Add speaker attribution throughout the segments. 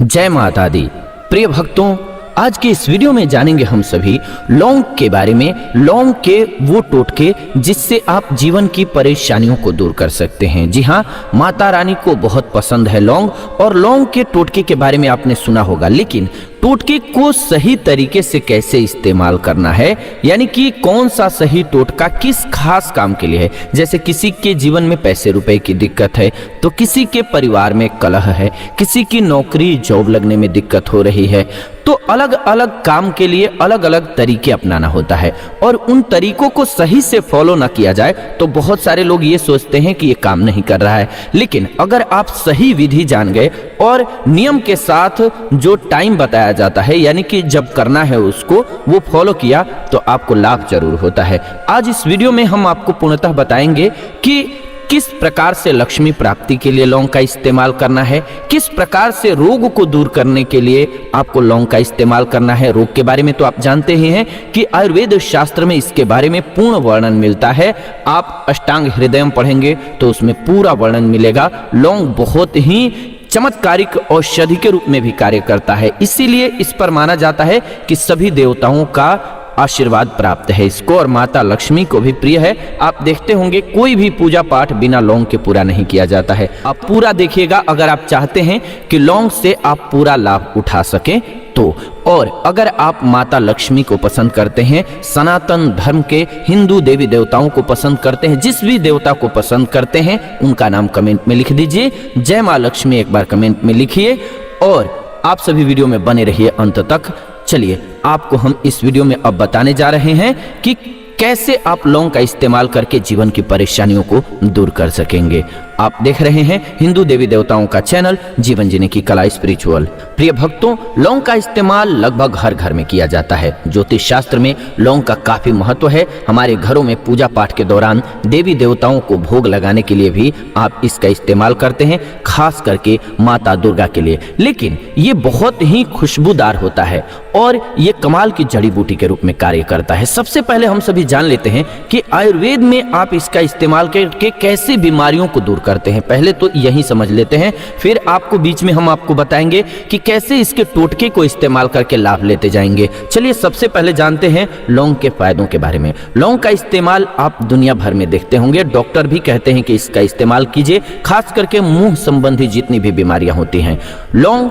Speaker 1: जय माता दी। प्रिय भक्तों, आज के इस वीडियो में जानेंगे हम सभी लौंग के बारे में, लौंग के वो टोटके जिससे आप जीवन की परेशानियों को दूर कर सकते हैं। जी हाँ, माता रानी को बहुत पसंद है लौंग, और लौंग के टोटके के बारे में आपने सुना होगा, लेकिन टोटके को सही तरीके से कैसे इस्तेमाल करना है, यानी कि कौन सा सही टोटका किस खास काम के लिए है। जैसे किसी के जीवन में पैसे रुपए की दिक्कत है, तो किसी के परिवार में कलह है, किसी की नौकरी जॉब लगने में दिक्कत हो रही है, तो अलग अलग काम के लिए अलग अलग तरीके अपनाना होता है, और उन तरीकों को सही से फॉलो ना किया जाए तो बहुत सारे लोग ये सोचते हैं कि ये काम नहीं कर रहा है। लेकिन अगर आप सही विधि जान गए और नियम के साथ जो टाइम बताया जाता है, यानी कि जब करना है उसको वो फॉलो किया, तो आपको लाभ जरूर होता है। आज इस वीडियो में हम आपको पूर्णतः बताएंगे कि किस प्रकार से लक्ष्मी प्राप्ति के लिए लौंग का इस्तेमाल करना है, किस प्रकार से रोग को दूर करने के लिए आपको लौंग का इस्तेमाल करना है। रोग के बारे में तो आप जानते ही हैं कि आयुर्वेद शास्त्र में इसके बारे में पूर्ण वर्णन मिलता है। आप अष्टांग हृदयम पढ़ेंगे तो उसमें पूरा वर्णन मिलेगा। लौंग बहुत ही चमत्कारिक औषधि के रूप में भी कार्य करता है, इसीलिए इस पर माना जाता है कि सभी देवताओं का आशीर्वाद प्राप्त है इसको, और माता लक्ष्मी को भी प्रिय है। आप देखते होंगे कोई भी पूजा पाठ बिना लौंग के पूरा नहीं किया जाता है। आप पूरा देखिएगा अगर आप चाहते हैं कि लौंग से आप पूरा लाभ उठा सकें तो। और अगर आप माता लक्ष्मी को पसंद करते हैं, सनातन धर्म के हिंदू देवी देवताओं को पसंद करते हैं, जिस भी देवता को पसंद करते हैं उनका नाम कमेंट में लिख दीजिए। जय मां लक्ष्मी एक बार कमेंट में लिखिए, और आप सभी वीडियो में बने रहिए अंत तक। चलिए आपको हम इस वीडियो में अब बताने जा रहे हैं कि कैसे आप लौंग का इस्तेमाल करके जीवन की परेशानियों को दूर कर सकेंगे। आप देख रहे हैं हिंदू देवी देवताओं का चैनल जीवन जीने की कला स्पिरिचुअल। प्रिय भक्तों, लौंग का इस्तेमाल लगभग हर घर में किया जाता है। ज्योतिष शास्त्र में लौंग का काफी महत्व है। हमारे घरों में पूजा पाठ के दौरान देवी देवताओं को भोग लगाने के लिए भी आप इसका इस्तेमाल करते हैं, खास करके माता दुर्गा के लिए। लेकिन ये बहुत ही खुशबूदार होता है और ये कमाल की जड़ी बूटी के रूप में कार्य करता है। सबसे पहले हम सभी जान लेते हैं कि आयुर्वेद में आप इसका इस्तेमाल करके कैसे बीमारियों को दूर करते हैं। पहले तो यही समझ लेते हैं, फिर आपको बीच में हम आपको बताएंगे कि कैसे इसके टोटके को इस्तेमाल करके लाभ लेते जाएंगे। चलिए सबसे पहले जानते हैं लौंग के फायदों के बारे में। लौंग का इस्तेमाल आप दुनिया भर में देखते होंगे, डॉक्टर भी कहते हैं कि इसका इस्तेमाल कीजिए, खास करके मुंह संबंधी जितनी भी बीमारियां होती हैं। लौंग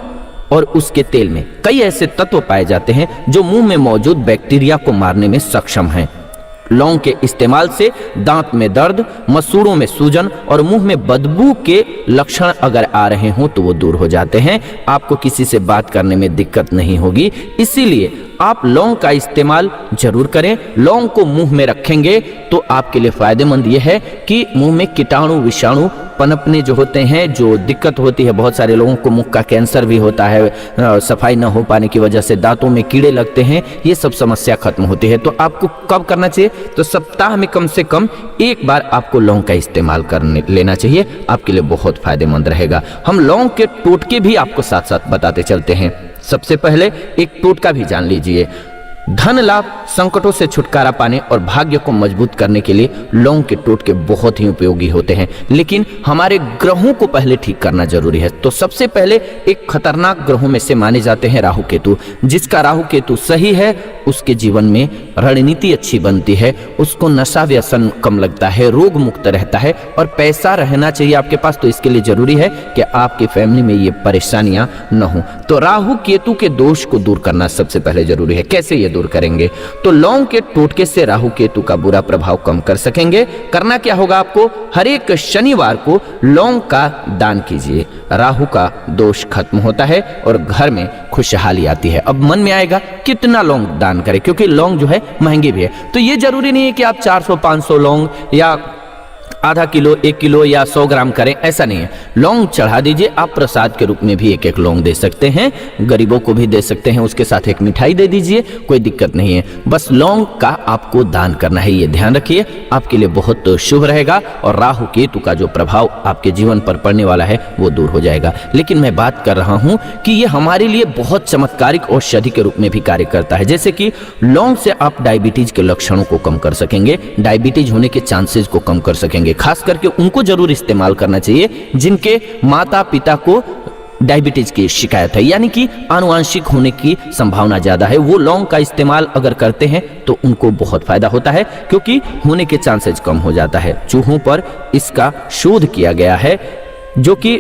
Speaker 1: और उसके तेल में कई ऐसे तत्व पाए जाते हैं जो मुंह में मौजूद बैक्टीरिया को मारने में सक्षम हैं। लौंग के इस्तेमाल से दांत में दर्द, मसूड़ों में सूजन और मुंह में बदबू के लक्षण अगर आ रहे हों तो वो दूर हो जाते हैं। आपको किसी से बात करने में दिक्कत नहीं होगी, इसीलिए आप लौंग का इस्तेमाल जरूर करें। लौंग को मुंह में रखेंगे तो आपके लिए फायदेमंद यह है कि मुंह में कीटाणु विषाणु पनपने जो होते हैं, जो दिक्कत होती है, बहुत सारे लोगों को मुंह का कैंसर भी होता है, सफाई न हो पाने की वजह से दांतों में कीड़े लगते हैं, ये सब समस्या खत्म होती है। तो आपको कब करना चाहिए? तो सप्ताह में कम से कम एक बार आपको लौंग का इस्तेमाल करने लेना चाहिए, आपके लिए बहुत फायदेमंद रहेगा। हम लौंग के टोटके भी आपको साथ साथ बताते चलते हैं। सबसे पहले एक टोटका भी जान लीजिए। धन लाभ, संकटों से छुटकारा पाने और भाग्य को मजबूत करने के लिए लौंग के टोटके बहुत ही उपयोगी होते हैं, लेकिन हमारे ग्रहों को पहले ठीक करना जरूरी है। तो सबसे पहले एक खतरनाक ग्रहों में से माने जाते हैं राहु केतु। जिसका राहु केतु सही है उसके जीवन में रणनीति अच्छी बनती है, उसको नशा व्यसन कम लगता है, रोग मुक्त रहता है और पैसा रहना चाहिए आपके पास। तो इसके लिए जरूरी है कि आपकी फैमिली में ये परेशानियां न हो। तो राहु केतु के दोष को दूर करना सबसे पहले जरूरी है। कैसे ये दूर करेंगे? तो लौंग के टोटके से राहु केतु का बुरा प्रभाव कम कर सकेंगे। करना क्या होगा आपको? हर एक शनिवार को लौंग का दान कीजिए, राहु का दोष खत्म होता है और घर में खुशहाली आती है। अब मन में आएगा कितना लौंग दान करें, क्योंकि लौंग जो है महंगी भी है। तो ये जरूरी नहीं है कि आप 400-500 लौंग या आधा किलो, 1 किलो या 100 ग्राम करें, ऐसा नहीं है। लौंग चढ़ा दीजिए। आप प्रसाद के रूप में भी एक एक लौंग दे सकते हैं, गरीबों को भी दे सकते हैं, उसके साथ एक मिठाई दे दीजिए, कोई दिक्कत नहीं है। बस लौंग का आपको दान करना है, ये ध्यान रखिए, आपके लिए बहुत शुभ रहेगा और राहु केतु का जो प्रभाव आपके जीवन पर पड़ने वाला है वो दूर हो जाएगा। लेकिन मैं बात कर रहा हूं कि ये हमारे लिए बहुत चमत्कारिक औषधि के रूप में भी कार्य करता है। जैसे कि लौंग से आप डायबिटीज के लक्षणों को कम कर सकेंगे, डायबिटीज होने के चांसेस को कम कर सकेंगे। खास करके उनको जरूर इस्तेमाल करना चाहिए जिनके माता पिता को डायबिटीज की शिकायत है, यानी कि आनुवांशिक होने की संभावना ज्यादा है, वो लौंग का इस्तेमाल अगर करते हैं तो उनको बहुत फायदा होता है, क्योंकि होने के चांसेस कम हो जाता है। चूहों पर इसका शोध किया गया है, जो कि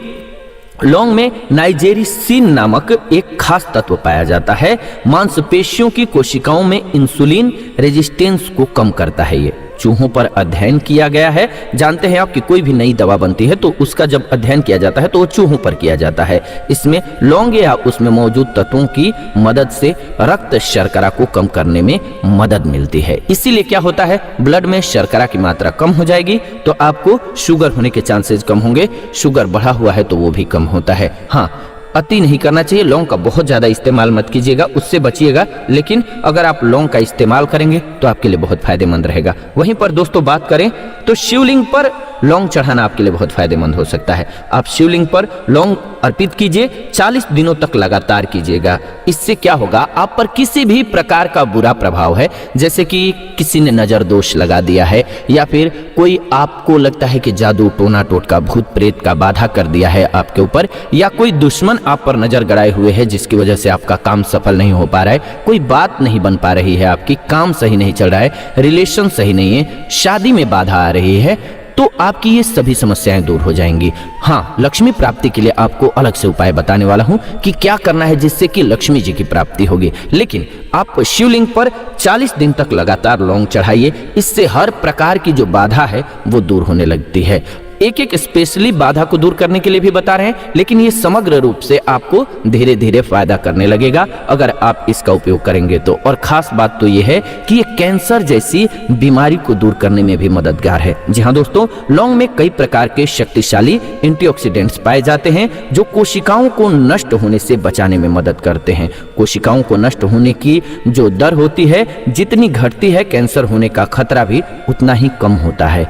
Speaker 1: लौंग में नाइजेरिसिन नामक एक खास तत्व पाया जाता है, मांसपेशियों की कोशिकाओं में इंसुलिन रेजिस्टेंस को कम करता है। ये चूहों पर अध्ययन किया गया है। जानते हैं आप कि कोई भी नई दवा बनती है तो उसका जब अध्ययन किया जाता है तो वो चूहों पर किया जाता है। इसमें लौंग या उसमें मौजूद तत्वों की मदद से रक्त शर्करा को कम करने में मदद मिलती है। इसीलिए क्या होता है, ब्लड में शर्करा की मात्रा कम हो जाएगी तो आपको शुगर होने के चांसेस कम होंगे। शुगर बढ़ा हुआ है तो वो भी कम होता है। हाँ, अति नहीं करना चाहिए, लौंग का बहुत ज़्यादा इस्तेमाल मत कीजिएगा, उससे बचिएगा। लेकिन अगर आप लौंग का इस्तेमाल करेंगे तो आपके लिए बहुत फायदेमंद रहेगा। वहीं पर दोस्तों बात करें तो शिवलिंग पर लौंग चढ़ाना आपके लिए बहुत फायदेमंद हो सकता है। आप शिवलिंग पर लौंग अर्पित कीजिए, 40 दिनों तक लगातार कीजिएगा। इससे क्या होगा, आप पर किसी भी प्रकार का बुरा प्रभाव है, जैसे कि किसी ने नजर दोष लगा दिया है, या फिर कोई आपको लगता है कि जादू टोना टोटका भूत प्रेत का बाधा कर दिया है आपके ऊपर, या कोई दुश्मन आप पर नजर गड़ाए हुए है जिसकी वजह से आपका काम सफल नहीं हो पा रहा है, कोई बात नहीं बन पा रही है आपकी, काम सही नहीं चल रहा है, रिलेशन सही नहीं है, शादी में बाधा आ रही है, तो आपकी ये सभी समस्याएं दूर हो जाएंगी। हाँ, लक्ष्मी प्राप्ति के लिए आपको अलग से उपाय बताने वाला हूं कि क्या करना है जिससे कि लक्ष्मी जी की प्राप्ति होगी। लेकिन आप शिवलिंग पर 40 दिन तक लगातार लौंग चढ़ाइए, इससे हर प्रकार की जो बाधा है वो दूर होने लगती है। एक एक स्पेशली बाधा को दूर करने के लिए भी बता रहे हैं, लेकिन ये समग्र रूप से आपको धीरे धीरे फायदा करने लगेगा अगर आप इसका उपयोग करेंगे तो। और खास बात तो ये है कि ये कैंसर जैसी बीमारी को दूर करने में भी मददगार है। जी हाँ दोस्तों, लौंग में कई प्रकार के शक्तिशाली एंटीऑक्सीडेंट्स पाए जाते हैं जो कोशिकाओं को नष्ट होने से बचाने में मदद करते हैं। कोशिकाओं को नष्ट होने की जो दर होती है, जितनी घटती है, कैंसर होने का खतरा भी उतना ही कम होता है।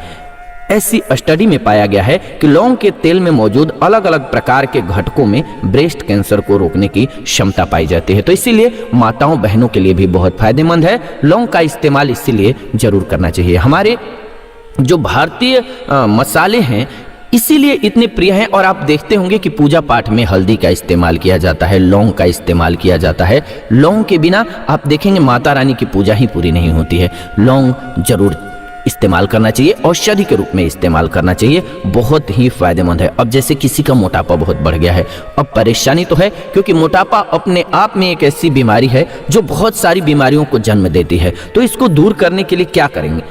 Speaker 1: ऐसी स्टडी में पाया गया है कि लौंग के तेल में मौजूद अलग अलग प्रकार के घटकों में ब्रेस्ट कैंसर को रोकने की क्षमता पाई जाती है। तो इसीलिए माताओं बहनों के लिए भी बहुत फायदेमंद है। लौंग का इस्तेमाल इसीलिए जरूर करना चाहिए। हमारे जो भारतीय मसाले हैं इसीलिए इतने प्रिय हैं। और आप देखते होंगे कि पूजा पाठ में हल्दी का इस्तेमाल किया जाता है, लौंग का इस्तेमाल किया जाता है। लौंग के बिना आप देखेंगे माता रानी की पूजा ही पूरी नहीं होती है। लौंग जरूर इस्तेमाल करना चाहिए, औषधि के रूप में इस्तेमाल करना चाहिए, बहुत ही फायदेमंद है। अब जैसे किसी का मोटापा बहुत बढ़ गया है, अब परेशानी तो है, क्योंकि मोटापा अपने आप में एक ऐसी बीमारी है जो बहुत सारी बीमारियों को जन्म देती है। तो इसको दूर करने के लिए क्या करेंगे,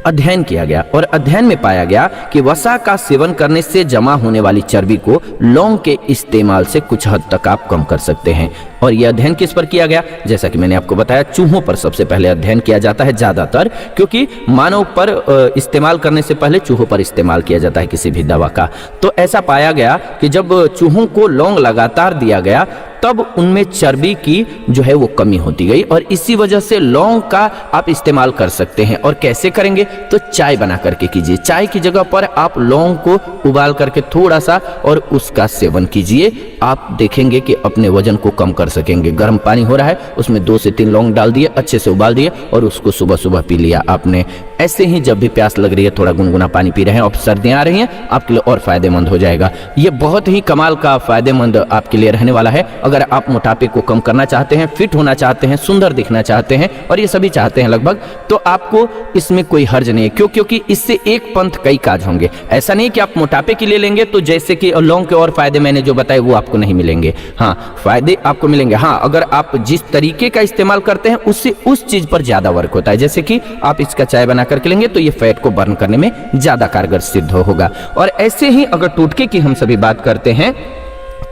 Speaker 1: अध्ययन किया गया और अध्ययन में पाया गया कि वसा का सेवन करने से जमा होने वाली चर्बी को लौंग के इस्तेमाल से कुछ हद तक आप कम कर सकते हैं। और यह अध्ययन किस पर किया गया, जैसा कि मैंने आपको बताया, चूहों पर सबसे पहले अध्ययन किया जाता है ज्यादातर, क्योंकि मानव पर इस्तेमाल करने से पहले चूहों पर इस्तेमाल किया जाता है किसी भी दवा का। तो ऐसा पाया गया कि जब चूहों को लौंग लगातार दिया गया तब उनमें चर्बी की जो है वो कमी होती गई, और इसी वजह से लौंग का आप इस्तेमाल कर सकते हैं। और कैसे करेंगे, तो चाय बना करके कीजिए। चाय की जगह पर आप लौंग को उबाल करके थोड़ा सा और उसका सेवन कीजिए। आप देखेंगे कि अपने वजन को कम कर सकेंगे। गर्म पानी हो रहा है, उसमें 2 से 3 लौंग डाल दिए, अच्छे से उबाल दिए और उसको सुबह सुबह पी लिया आपने। ऐसे ही जब भी प्यास लग रही है थोड़ा गुनगुना पानी पी रहे हैं और सर्दियां आ रही हैं, आपके लिए और फायदेमंद हो जाएगा। ये बहुत ही कमाल का फायदेमंद आपके लिए रहने वाला है। अगर आप मोटापे को कम करना चाहते हैं, फिट होना चाहते हैं, सुंदर दिखना चाहते हैं, और ये सभी चाहते हैं लगभग, तो आपको इसमें कोई हर्ज नहीं है। क्योंकि इससे एक पंथ कई काज होंगे। ऐसा नहीं कि आप मोटापे के लिए लेंगे तो जैसे कि लौंग के और फायदे मैंने जो बताए वो आपको नहीं मिलेंगे। हाँ, फायदे आपको मिलेंगे। हाँ, अगर आप जिस तरीके का इस्तेमाल करते हैं उससे उस चीज पर ज्यादा वर्क होता है। जैसे कि आप इसका चाय बना करके लेंगे तो ये फैट को बर्न करने में ज्यादा कारगर सिद्ध होगा। और ऐसे ही अगर टोटके की हम सभी बात करते हैं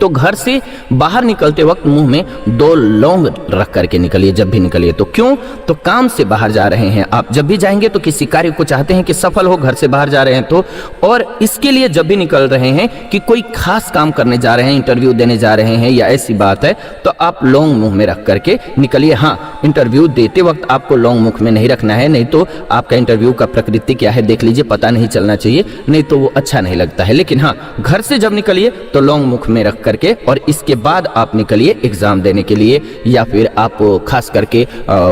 Speaker 1: तो घर से बाहर निकलते वक्त मुंह में 2 लौंग रख करके निकलिए जब भी निकलिए। तो क्यों, तो काम से बाहर जा रहे हैं आप, जब भी जाएंगे तो किसी कार्य को चाहते हैं कि सफल हो, घर से बाहर जा रहे हैं तो, और इसके लिए जब भी निकल रहे हैं कि कोई खास काम करने जा रहे हैं, इंटरव्यू देने जा रहे हैं या ऐसी बात है, तो आप लौंग मुंह में रख करके निकलिए। हाँ, इंटरव्यू देते वक्त आपको लौंग मुख में नहीं रखना है, नहीं तो आपका इंटरव्यू का प्रकृति क्या है देख लीजिए, पता नहीं चलना चाहिए, नहीं तो वो अच्छा नहीं लगता है। लेकिन हाँ, घर से जब निकलिए तो लौंग मुख में रख करके और इसके बाद आप निकलिए एग्जाम देने के लिए, या फिर आप खास करके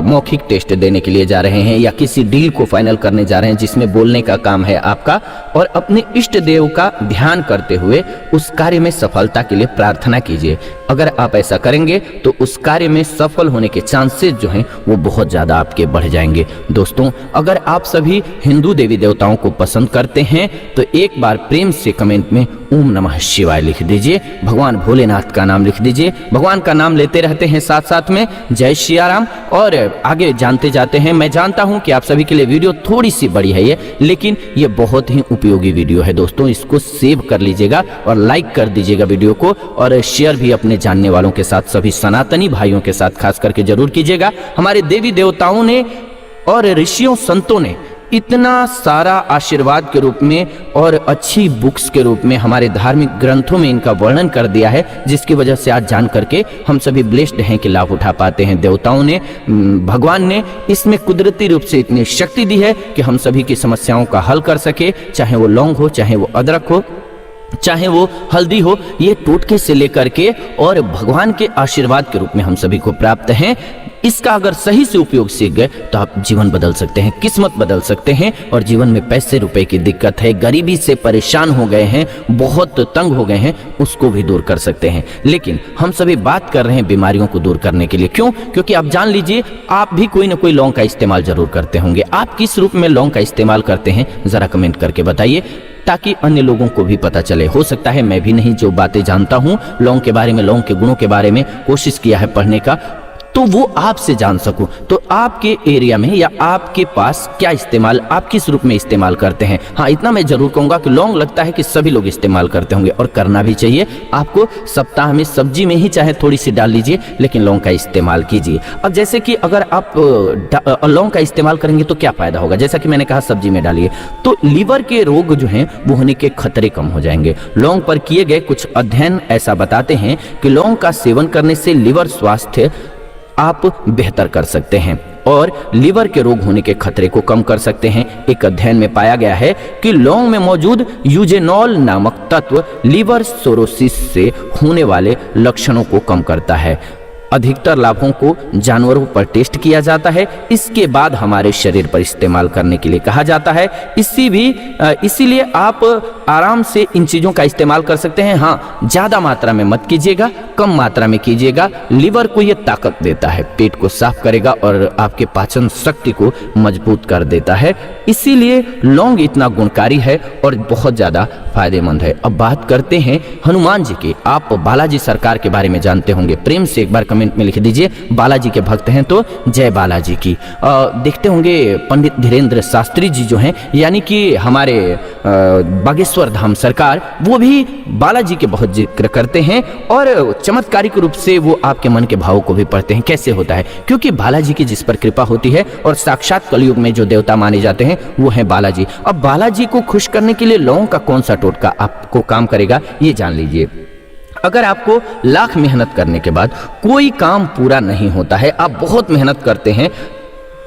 Speaker 1: मौखिक टेस्ट देने के लिए जा रहे हैं, या किसी डील को फाइनल करने जा रहे हैं जिसमें बोलने का काम है आपका, और अपने इष्ट देव का ध्यान करते हुए उस कार्य में सफलता के लिए प्रार्थना कीजिए। अगर आप ऐसा करेंगे तो उस कार्य में सफल होने के चांसेस जो हैं वो बहुत ज़्यादा आपके बढ़ जाएंगे। दोस्तों, अगर आप सभी हिंदू देवी देवताओं को पसंद करते हैं तो एक बार प्रेम से कमेंट में ओम नमः शिवाय लिख दीजिए, भगवान भोलेनाथ का नाम लिख दीजिए। भगवान का नाम लेते रहते हैं साथ साथ में जय सियाराम। और आगे जानते जाते हैं। मैं जानता हूं कि आप सभी के लिए वीडियो थोड़ी सी बड़ी है ये, लेकिन ये बहुत ही उपयोगी वीडियो है दोस्तों। इसको सेव कर लीजिएगा और लाइक कर दीजिएगा वीडियो को, और शेयर भी अपने जानने वालों के साथ, सभी सनातनी भाइयों के साथ खास करके जरूर कीजिएगा। हमारे देवी देवताओं ने और ऋषियों संतों ने इतना सारा आशीर्वाद के रूप में और अच्छी बुक्स के रूप में हमारे धार्मिक ग्रंथों में इनका वर्णन कर दिया है, जिसकी वजह से आज जान करके हम सभी ब्लेस्ड हैं कि लाभ उठा पाते हैं। देवताओं ने, भगवान ने इसमें कुदरती रूप से इतनी शक्ति दी है कि हम सभी की समस्याओं का हल कर सके, चाहे वो लौंग हो, चाहे वो अदरक हो, चाहे वो हल्दी हो, ये टोटके से लेकर के और भगवान के आशीर्वाद के रूप में हम सभी को प्राप्त हैं। इसका अगर सही से उपयोग सीख गए तो आप जीवन बदल सकते हैं, किस्मत बदल सकते हैं, और जीवन में पैसे रुपए की दिक्कत है, गरीबी से परेशान हो गए हैं, बहुत तंग हो गए हैं, उसको भी दूर कर सकते हैं। लेकिन हम सभी बात कर रहे हैं बीमारियों को दूर करने के लिए। क्यों? क्योंकि आप जान लीजिए, आप भी कोई ना कोई लौंग का इस्तेमाल जरूर करते होंगे। आप किस रूप में लौंग का इस्तेमाल करते हैं जरा कमेंट करके बताइए, ताकि अन्य लोगों को भी पता चले। हो सकता है मैं भी नहीं जो बातें जानता हूँ लौंग के बारे में, लौंग के गुणों के बारे में कोशिश किया है पढ़ने का, तो वो आपसे जान सकूं। तो आपके एरिया में या आपके पास क्या इस्तेमाल, आप किस रूप में इस्तेमाल करते हैं। हाँ, इतना मैं जरूर कहूंगा कि लौंग लगता है कि सभी लोग इस्तेमाल करते होंगे, और करना भी चाहिए। आपको सप्ताह में सब्जी में ही चाहे थोड़ी सी डाल लीजिए, लेकिन लौंग का इस्तेमाल कीजिए। अब जैसे कि अगर आप लौंग का इस्तेमाल करेंगे तो क्या फायदा होगा, जैसा कि मैंने कहा सब्जी में डालिए, तो लीवर के रोग जो हैं वो होने के खतरे कम हो जाएंगे। लौंग पर किए गए कुछ अध्ययन ऐसा बताते हैं कि लौंग का सेवन करने से लीवर स्वास्थ्य आप बेहतर कर सकते हैं और लीवर के रोग होने के खतरे को कम कर सकते हैं। एक अध्ययन में पाया गया है कि लौंग में मौजूद यूजेनॉल नामक तत्व लीवर सिरोसिस से होने वाले लक्षणों को कम करता है। अधिकतर लाभों को जानवरों पर टेस्ट किया जाता है, इसके बाद हमारे शरीर पर इस्तेमाल करने के लिए कहा जाता है। इसीलिए आप आराम से इन चीज़ों का इस्तेमाल कर सकते हैं। हाँ, ज़्यादा मात्रा में मत कीजिएगा, कम मात्रा में कीजिएगा। लीवर को ये ताकत देता है, पेट को साफ करेगा और आपके पाचन शक्ति को मजबूत कर देता है। इसीलिए लौंग इतना गुणकारी है और बहुत ज़्यादा फायदेमंद है। अब बात करते हैं हनुमान जी की। आप बालाजी सरकार के बारे में जानते होंगे, प्रेम से एक बार कमेंट में लिख दीजिए, बालाजी के भक्त हैं तो जय बालाजी की। देखते होंगे पंडित धीरेन्द्र शास्त्री जी जो हैं, यानी कि हमारे बागेश्वर धाम सरकार, वो भी बालाजी के बहुत जिक्र करते हैं और चमत्कारिक रूप से वो आपके मन के भावों को भी पढ़ते हैं। कैसे होता है? क्योंकि बालाजी की जिस पर कृपा होती है, और साक्षात कलयुग में जो देवता माने जाते हैं वो है बालाजी। अब बालाजी को खुश करने के लिए लौंग का कौन सा टोटका आपको काम करेगा, ये जान लीजिए। अगर आपको लाख मेहनत करने के बाद कोई काम पूरा नहीं होता है, आप बहुत मेहनत करते हैं,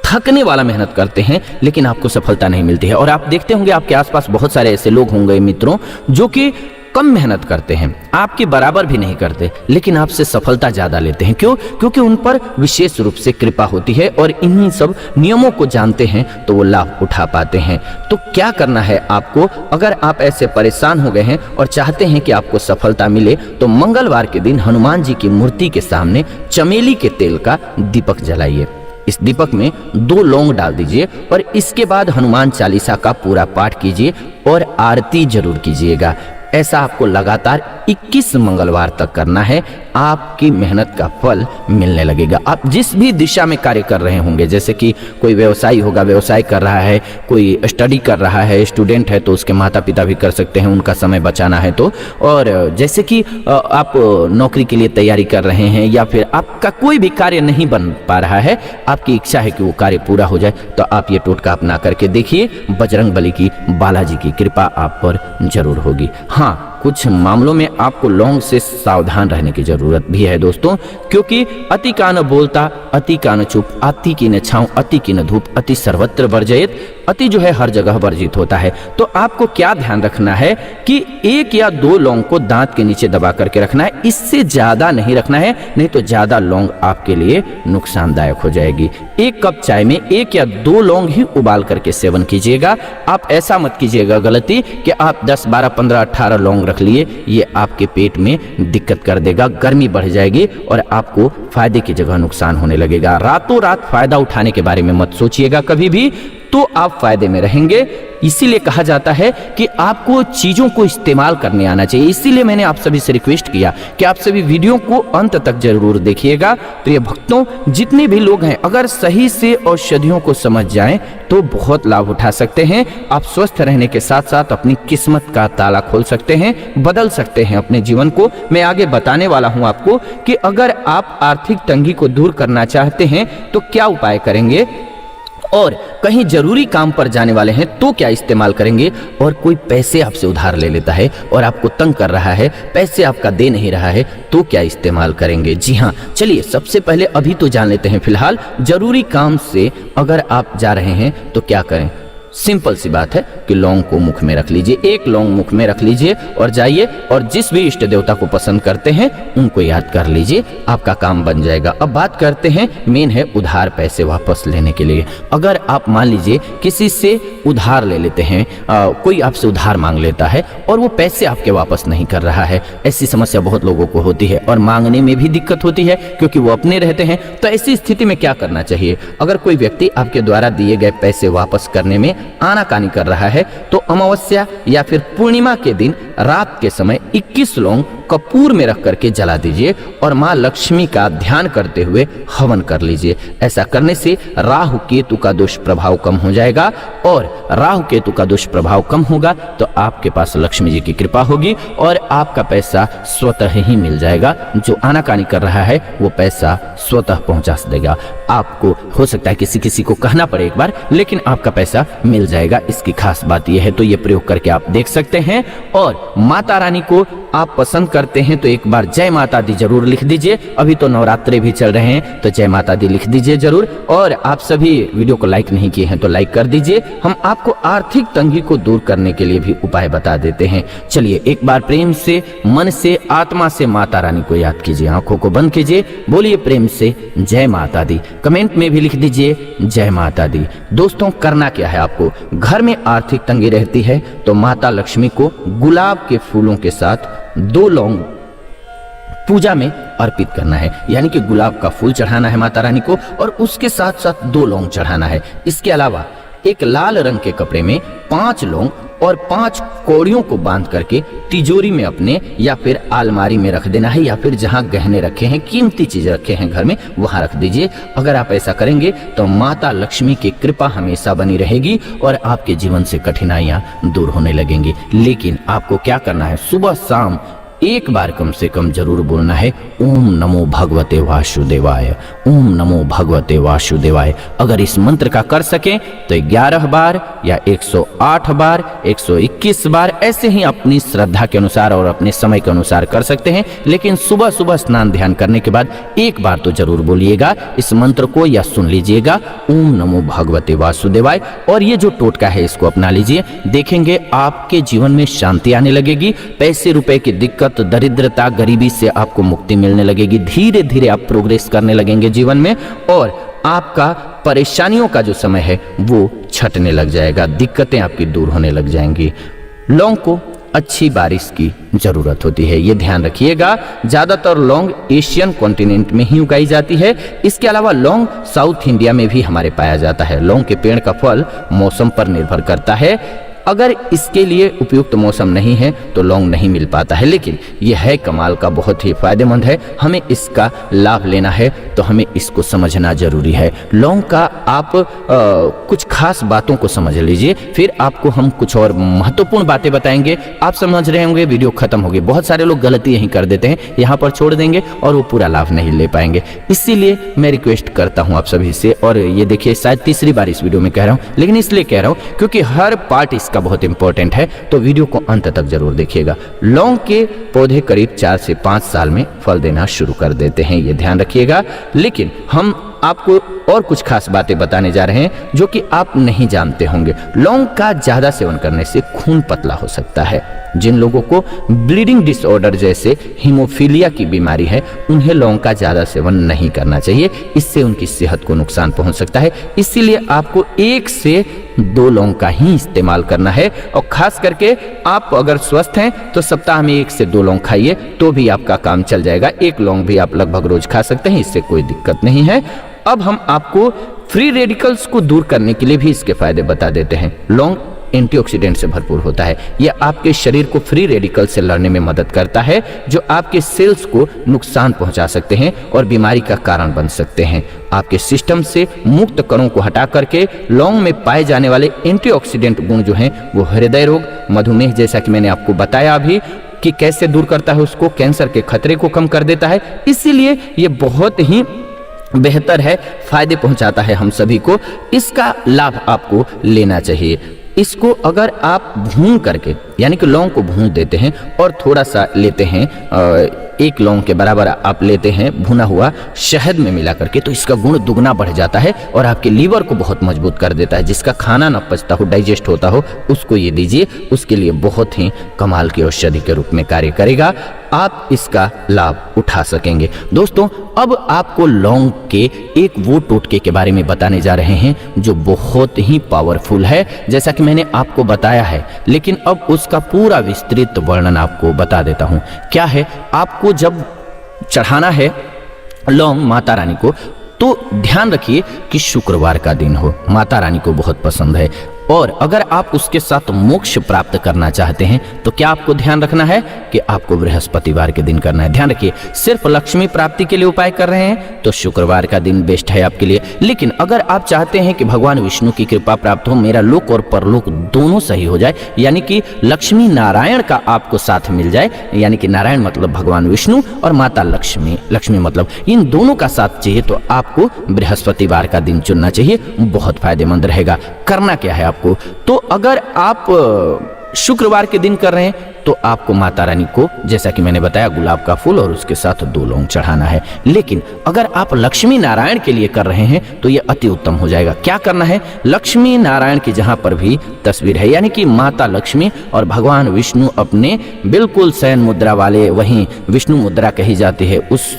Speaker 1: थकने वाला मेहनत करते हैं, लेकिन आपको सफलता नहीं मिलती है, और आप देखते होंगे आपके आसपास बहुत सारे ऐसे लोग होंगे मित्रों जो कि कम मेहनत करते हैं, आपके बराबर भी नहीं करते, लेकिन आपसे सफलता ज्यादा लेते हैं। क्यों? क्योंकि उन पर विशेष रूप से कृपा होती है और इन्हीं सब नियमों को जानते हैं तो वो लाभ उठा पाते हैं। तो क्या करना है आपको, अगर आप ऐसे परेशान हो गए हैं और चाहते हैं कि आपको सफलता मिले, तो मंगलवार के दिन हनुमान जी की मूर्ति के सामने चमेली के तेल का दीपक जलाइए। इस दीपक में 2 लौंग डाल दीजिए और इसके बाद हनुमान चालीसा का पूरा पाठ कीजिए और आरती जरूर कीजिएगा। ऐसा आपको लगातार 21 मंगलवार तक करना है। आपकी मेहनत का फल मिलने लगेगा। आप जिस भी दिशा में कार्य कर रहे होंगे, जैसे कि कोई व्यवसायी होगा, व्यवसाय कर रहा है, कोई स्टडी कर रहा है, स्टूडेंट है तो उसके माता पिता भी कर सकते हैं, उनका समय बचाना है तो, और जैसे कि आप नौकरी के लिए तैयारी कर रहे हैं या फिर आपका कोई भी कार्य नहीं बन पा रहा है, आपकी इच्छा है कि वो कार्य पूरा हो जाए, तो आप ये टोटका अपना करके देखिए। बजरंग बली की, बालाजी की कृपा आप पर जरूर होगी। हाँ, कुछ मामलों में आपको लौंग से सावधान रहने की जरूरत भी है दोस्तों, क्योंकि अति का न बोलता, अति का न चुप, अति की न छाँव, अति की न धूप, अति सर्वत्र वर्जयित। अति जो है हर जगह वर्जित होता है। तो आपको क्या ध्यान रखना है कि 1 या 2 लौंग को दांत के नीचे दबा करके रखना है, इससे ज्यादा नहीं रखना है, नहीं तो ज्यादा लौंग आपके लिए नुकसानदायक हो जाएगी। 1 कप चाय में 1 या 2 लौंग ही उबाल करके सेवन कीजिएगा। आप ऐसा मत कीजिएगा गलती कि आप 10, 12, 15, 18 लौंग रख लिए, ये आपके पेट में दिक्कत कर देगा, गर्मी बढ़ जाएगी और आपको फायदे की जगह नुकसान होने लगेगा। रातों रात फायदा उठाने के बारे में मत सोचिएगा कभी भी, तो आप फायदे में रहेंगे। इसीलिए कहा जाता है कि आपको चीजों को इस्तेमाल करने आना चाहिए। इसीलिए मैंने आप सभी से रिक्वेस्ट किया कि आप सभी वीडियो को अंत तक जरूर देखिएगा। प्रिय भक्तों, जितने भी लोग हैं अगर सही से औषधियों को समझ जाएं तो बहुत लाभ उठा सकते हैं। आप स्वस्थ रहने के साथ साथ अपनी किस्मत का ताला खोल सकते हैं, बदल सकते हैं अपने जीवन को। मैं आगे बताने वाला हूं आपको कि अगर आप आर्थिक तंगी को दूर करना चाहते हैं तो क्या उपाय करेंगे, और कहीं जरूरी काम पर जाने वाले हैं तो क्या इस्तेमाल करेंगे, और कोई पैसे आपसे उधार ले लेता है और आपको तंग कर रहा है, पैसे आपका दे नहीं रहा है, तो क्या इस्तेमाल करेंगे। जी हाँ, चलिए सबसे पहले अभी तो जान लेते हैं। फिलहाल जरूरी काम से अगर आप जा रहे हैं तो क्या करें। सिंपल सी बात है कि लौंग को मुख में रख लीजिए, 1 लौंग मुख में रख लीजिए और जाइए और जिस भी इष्ट देवता को पसंद करते हैं उनको याद कर लीजिए, आपका काम बन जाएगा। अब बात करते हैं, मेन है उधार पैसे वापस लेने के लिए। अगर आप मान लीजिए किसी से उधार ले लेते हैं, कोई आपसे उधार मांग लेता है और वो पैसे आपके वापस नहीं कर रहा है, ऐसी समस्या बहुत लोगों को होती है और मांगने में भी दिक्कत होती है क्योंकि वो अपने रहते हैं। तो ऐसी स्थिति में क्या करना चाहिए। अगर कोई व्यक्ति आपके द्वारा दिए गए पैसे वापस करने में आनाकानी कर रहा है तो अमावस्या या फिर पूर्णिमा के दिन रात के समय 21 लौंग कपूर में रख करके जला दीजिए और मां लक्ष्मी का ध्यान करते हुए हवन कर लीजिए। ऐसा करने से राहु केतु का दुष्प्रभाव कम हो जाएगा, और राहु केतु का दुष्प्रभाव कम होगा तो आपके पास लक्ष्मी जी की कृपा होगी और आपका पैसा स्वतः ही मिल जाएगा। जो आनाकानी कर रहा है वो पैसा स्वतः पहुंचा देगा। आपको हो सकता है किसी किसी को कहना पड़े एक बार, लेकिन आपका पैसा मिल जाएगा। इसकी खास बात यह है, तो ये प्रयोग करके आप देख सकते हैं। और माता रानी को आप पसंद करते हैं तो एक बार जय माता दी जरूर लिख दीजिए। अभी तो नवरात्रे भी चल रहे हैं तो जय माता दी लिख दीजिए जरूर। और आप सभी वीडियो को लाइक नहीं किए हैं तो लाइक कर दीजिए। हम आपको आर्थिक तंगी को दूर करने के लिए भी उपाय बता देते हैं। चलिए एक बार प्रेम से, मन से, आत्मा से माता रानी को याद कीजिए, आंखों को बंद कीजिए, बोलिए प्रेम से जय माता दी। कमेंट में भी लिख दीजिए जय माता दी। दोस्तों, करना क्या है आपको, घर में आर्थिक तंगी रहती है तो माता लक्ष्मी को गुलाब के फूलों के साथ 2 लौंग पूजा में अर्पित करना है, यानी कि गुलाब का फूल चढ़ाना है माता रानी को और उसके साथ साथ 2 लौंग चढ़ाना है। इसके अलावा एक लाल रंग के कपड़े में 5 लौंग और 5 कौड़ियों को बांध करके तिजोरी में अपने या फिर अलमारी में रख देना है, या फिर जहां गहने रखे हैं, कीमती चीज रखे हैं घर में, वहां रख दीजिए। अगर आप ऐसा करेंगे तो माता लक्ष्मी की कृपा हमेशा बनी रहेगी और आपके जीवन से कठिनाइयां दूर होने लगेंगी। लेकिन आपको क्या करना है, सुबह शाम एक बार कम से कम जरूर बोलना है ओम नमो भगवते वासुदेवाय, ओम नमो भगवते वासुदेवाय। अगर इस मंत्र का कर सकें तो 11 बार या 108 बार, 121 बार, ऐसे ही अपनी श्रद्धा के अनुसार और अपने समय के अनुसार कर सकते हैं। लेकिन सुबह सुबह स्नान ध्यान करने के बाद एक बार तो जरूर बोलिएगा इस मंत्र को या सुन लीजिएगा ओम नमो भगवते वासुदेवाय। और ये जो टोटका है इसको अपना लीजिए, देखेंगे आपके जीवन में शांति आने लगेगी। पैसे रुपए की दिक्कत, दरिद्रता, गरीबी से आपको मुक्ति मिलने लगेगी। धीरे धीरे आप प्रोग्रेस करने लगेंगे जीवन में और आपका परेशानियों का जो समय है वो छटने लग जाएगा, दिक्कतें आपकी दूर होने लग जाएंगी। लौंग को अच्छी बारिश की जरूरत होती है, ये ध्यान रखिएगा। ज्यादातर लौंग एशियन कॉन्टिनेंट में ही उगाई जाती है। इसके अलावा लौंग साउथ इंडिया में भी हमारे पाया जाता है। लौंग के पेड़ का फल मौसम पर निर्भर करता है। अगर इसके लिए उपयुक्त मौसम नहीं है तो लौंग नहीं मिल पाता है, लेकिन यह है कमाल का, बहुत ही फायदेमंद है, हमें इसका लाभ लेना है। तो हमें इसको समझना जरूरी है। लौंग का आप कुछ खास बातों को समझ लीजिए, फिर आपको हम कुछ और महत्वपूर्ण बातें बताएंगे। आप समझ रहे होंगे, वीडियो खत्म होगी। बहुत सारे लोग गलती यही कर देते हैं, यहाँ पर छोड़ देंगे और वो पूरा लाभ नहीं ले पाएंगे। इसीलिए मैं रिक्वेस्ट करता हूँ आप सभी से, और ये देखिए शायद तीसरी बार इस वीडियो में कह रहा हूँ, लेकिन इसलिए कह रहा हूँ क्योंकि हर पार्ट इसका बहुत इंपॉर्टेंट है, तो वीडियो को अंत तक जरूर देखिएगा। लौंग के पौधे करीब 4 से 5 साल में फल देना शुरू कर देते हैं, ये ध्यान रखिएगा। लेकिन हम आपको और कुछ खास बातें बताने जा रहे हैं जो कि आप नहीं जानते होंगे। लौंग का ज्यादा सेवन करने से खून पतला हो सकता है। जिन लोगों को ब्लीडिंग डिसऑर्डर जैसे हीमोफीलिया की बीमारी है, उन्हें लौंग का ज्यादा सेवन नहीं करना चाहिए, इससे उनकी सेहत को नुकसान पहुंच सकता है। इसीलिए आपको 1 से 2 लौंग का ही इस्तेमाल करना है, और खास करके आप अगर स्वस्थ हैं तो सप्ताह में 1 से 2 लौंग खाइए, तो भी आपका काम चल जाएगा। 1 लौंग भी आप लगभग रोज खा सकते हैं, इससे कोई दिक्कत नहीं है। अब हम आपको फ्री रेडिकल्स को दूर करने के लिए भी इसके फायदे बता देते हैं। लौंग एंटीऑक्सीडेंट से भरपूर होता है, यह आपके शरीर को फ्री रेडिकल से लड़ने में मदद करता है, जो आपके सेल्स को नुकसान पहुंचा सकते हैं और बीमारी का कारण बन सकते हैं। आपके सिस्टम से मुक्त कणों को हटा करके लौंग में पाए जाने वाले एंटीऑक्सीडेंट गुण जो हैं वो हृदय रोग, मधुमेह, जैसा कि मैंने आपको बताया अभी कि कैसे दूर करता है, उसको कैंसर के खतरे को कम कर देता है। इसीलिए ये बहुत ही बेहतर है, फायदे पहुंचाता है हम सभी को। इसका लाभ आपको लेना चाहिए। इसको अगर आप भून करके, यानी कि लौंग को भून देते हैं और थोड़ा सा लेते हैं, 1 लौंग के बराबर आप लेते हैं भुना हुआ शहद में मिला करके, तो इसका गुण दुगना बढ़ जाता है और आपके लीवर को बहुत मजबूत कर देता है। जिसका खाना न पचता हो, डाइजेस्ट होता हो, उसको ये दीजिए, उसके लिए बहुत ही कमाल की औषधि के रूप में कार्य करेगा। आप इसका लाभ उठा सकेंगे। दोस्तों, अब आपको लौंग के एक वो टोटके के बारे में बताने जा रहे हैं जो बहुत ही पावरफुल है, जैसा कि मैंने आपको बताया है, लेकिन अब उसका पूरा विस्तृत वर्णन आपको बता देता हूं। क्या है, आपको जब चढ़ाना है लौंग माता रानी को, तो ध्यान रखिए कि शुक्रवार का दिन हो। माता रानी को बहुत पसंद है, और अगर आप उसके साथ मोक्ष प्राप्त करना चाहते हैं तो क्या आपको ध्यान रखना है कि आपको बृहस्पतिवार के दिन करना है। ध्यान रखिए, सिर्फ लक्ष्मी प्राप्ति के लिए उपाय कर रहे हैं तो शुक्रवार का दिन बेस्ट है आपके लिए। लेकिन अगर आप चाहते हैं कि भगवान विष्णु की कृपा प्राप्त हो, मेरा लोक और परलोक दोनों सही हो जाए, यानी कि लक्ष्मी नारायण का आपको साथ मिल जाए, यानी कि नारायण मतलब भगवान विष्णु और माता लक्ष्मी, लक्ष्मी मतलब इन दोनों का साथ चाहिए, तो आपको बृहस्पतिवार का दिन चुनना चाहिए, बहुत फायदेमंद रहेगा। करना क्या है आपको, तो अगर आप शुक्रवार के दिन कर रहे हैं तो आपको माता रानी को, जैसा कि मैंने बताया, गुलाब का फूल और उसके साथ 2 लौंग चढ़ाना है। लेकिन अगर आप लक्ष्मी नारायण के लिए कर रहे हैं तो यह अति उत्तम हो जाएगा। क्या करना है, लक्ष्मी नारायण की जहां पर भी तस्वीर है, यानी कि माता लक्ष्मी और भगवान विष्णु अपने बिल्कुल शयन मुद्रा वाले, वहीं विष्णु मुद्रा कही जाती है, उस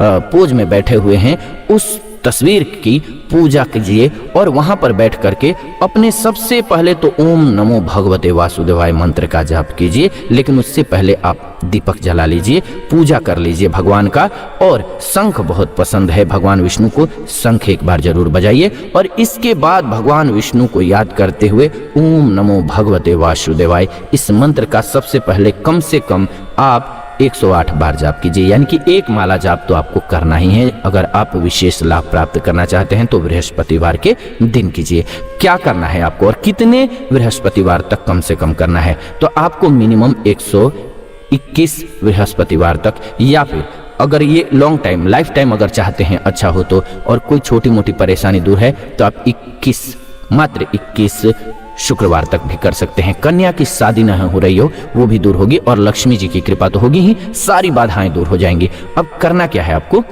Speaker 1: पोज में बैठे हुए हैं, उस तस्वीर की पूजा कीजिए और वहां पर बैठ करके अपने सबसे पहले तो ओम नमो भगवते वासुदेवाय मंत्र का जाप कीजिए। लेकिन उससे पहले आप दीपक जला लीजिए, पूजा कर लीजिए भगवान का, और शंख बहुत पसंद है भगवान विष्णु को, शंख एक बार जरूर बजाइए। और इसके बाद भगवान विष्णु को याद करते हुए ओम नमो भगवते वासुदेवाय इस मंत्र का सबसे पहले कम से कम आप 108 बार जाप कीजिए, यानी कि 1 माला जाप तो आपको करना ही है। अगर आप विशेष लाभ प्राप्त करना चाहते हैं तो बृहस्पतिवार के दिन कीजिए। क्या करना है आपको और कितने बृहस्पतिवार तक कम से कम करना है, तो आपको मिनिमम 121 बृहस्पतिवार तक, या फिर अगर ये लॉन्ग टाइम लाइफ टाइम अगर चाहते हैं अच्छा हो तो, और कोई छोटी मोटी परेशानी दूर है तो आप 21, मात्र 21 शुक्रवार तक भी कर सकते हैं। कन्या की शादी न हो रही हो वो भी दूर होगी, और लक्ष्मी जी की कृपा तो होगी ही, सारी बाधाएं दूर हो जाएंगी। अब करना क्या है आपको,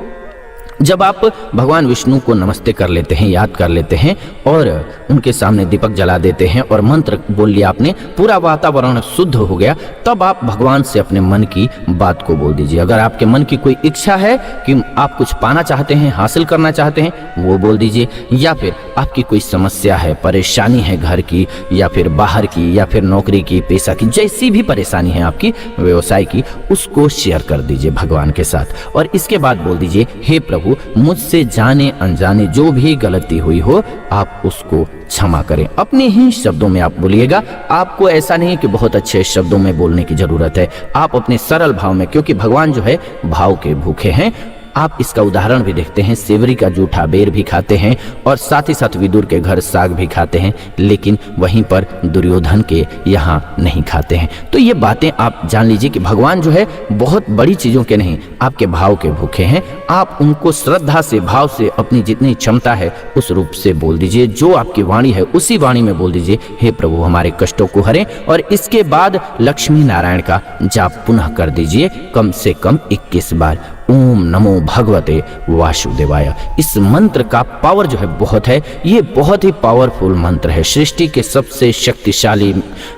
Speaker 1: जब आप भगवान विष्णु को नमस्ते कर लेते हैं, याद कर लेते हैं और उनके सामने दीपक जला देते हैं और मंत्र बोल लिया आपने, पूरा वातावरण शुद्ध हो गया, तब आप भगवान से अपने मन की बात को बोल दीजिए। अगर आपके मन की कोई इच्छा है कि आप कुछ पाना चाहते हैं, हासिल करना चाहते हैं, वो बोल दीजिए। या फिर आपकी कोई समस्या है, परेशानी है घर की या फिर बाहर की या फिर नौकरी की, पैसा की, जैसी भी परेशानी है आपकी, व्यवसाय की, उसको शेयर कर दीजिए भगवान के साथ। और इसके बाद बोल दीजिए, हे प्रभु मुझसे जाने अनजाने जो भी गलती हुई हो आप उसको क्षमा करें। अपने ही शब्दों में आप बोलिएगा, आपको ऐसा नहीं कि बहुत अच्छे शब्दों में बोलने की जरूरत है, आप अपने सरल भाव में, क्योंकि भगवान जो है भाव के भूखे हैं, आप इसका उदाहरण भी देखते हैं, सेवरी का जूठा बेर भी खाते हैं और साथ ही साथ विदुर के घर साग भी खाते हैं, लेकिन वहीं पर दुर्योधन के यहाँ नहीं खाते हैं। तो ये बातें आप जान लीजिए कि भगवान जो है बहुत बड़ी चीज़ों के नहीं, आपके भाव के भूखे हैं। आप उनको श्रद्धा से, भाव से, अपनी जितनी क्षमता है उस रूप से बोल दीजिए। जो आपकी वाणी है उसी वाणी में बोल दीजिए, हे प्रभु हमारे कष्टों को हरें। और इसके बाद लक्ष्मी नारायण का जाप पुनः कर दीजिए, कम से कम 21 बार। ओम नमो भगवते वासुदेवाय। इस मंत्र का पावर जो है बहुत है, ये बहुत ही पावरफुल मंत्र है। सृष्टि के सबसे शक्तिशाली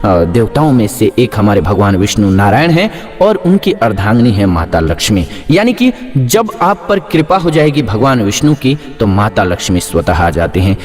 Speaker 1: देवताओं में से एक हमारे भगवान विष्णु नारायण हैं और उनकी अर्धांगिनी है माता लक्ष्मी। यानी कि जब आप पर कृपा हो जाएगी भगवान विष्णु की तो माता लक्ष्मी स्वतः आ जाती हैं।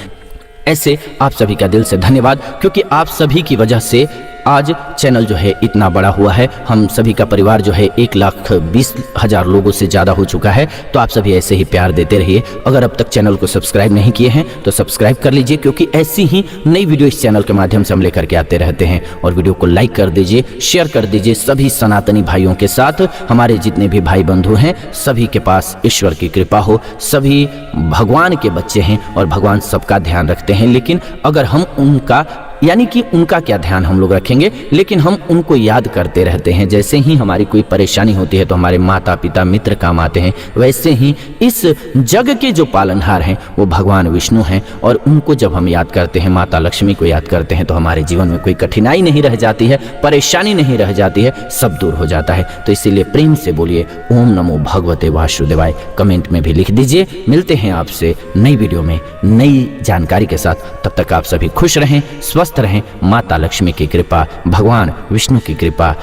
Speaker 1: ऐसे आप सभी का दिल से धन्यवाद, क्योंकि आप सभी की वजह से आज चैनल जो है इतना बड़ा हुआ है। हम सभी का परिवार जो है 1,20,000 लोगों से ज़्यादा हो चुका है। तो आप सभी ऐसे ही प्यार देते रहिए। अगर अब तक चैनल को सब्सक्राइब नहीं किए हैं तो सब्सक्राइब कर लीजिए, क्योंकि ऐसी ही नई वीडियो इस चैनल के माध्यम से हम लेकर के आते रहते हैं। और वीडियो को लाइक कर दीजिए, शेयर कर दीजिए सभी सनातनी भाइयों के साथ। हमारे जितने भी भाई बंधु हैं सभी के पास ईश्वर की कृपा हो। सभी भगवान के बच्चे हैं और भगवान सबका ध्यान रखते हैं, लेकिन अगर हम उनका यानी कि उनका क्या ध्यान हम लोग रखेंगे, लेकिन हम उनको याद करते रहते हैं। जैसे ही हमारी कोई परेशानी होती है तो हमारे माता पिता मित्र काम आते हैं, वैसे ही इस जग के जो पालनहार हैं वो भगवान विष्णु हैं। और उनको जब हम याद करते हैं, माता लक्ष्मी को याद करते हैं, तो हमारे जीवन में कोई कठिनाई नहीं रह जाती है, परेशानी नहीं रह जाती है, सब दूर हो जाता है। तो इसीलिए प्रेम से बोलिए ओम नमो भगवते वासुदेवाय। कमेंट में भी लिख दीजिए। मिलते हैं आपसे नई वीडियो में नई जानकारी के साथ। तब तक आप सभी खुश रहें, स्वस्थ रहें। माता लक्ष्मी की कृपा, भगवान विष्णु की कृपा,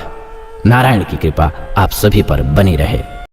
Speaker 1: नारायण की कृपा आप सभी पर बनी रहे।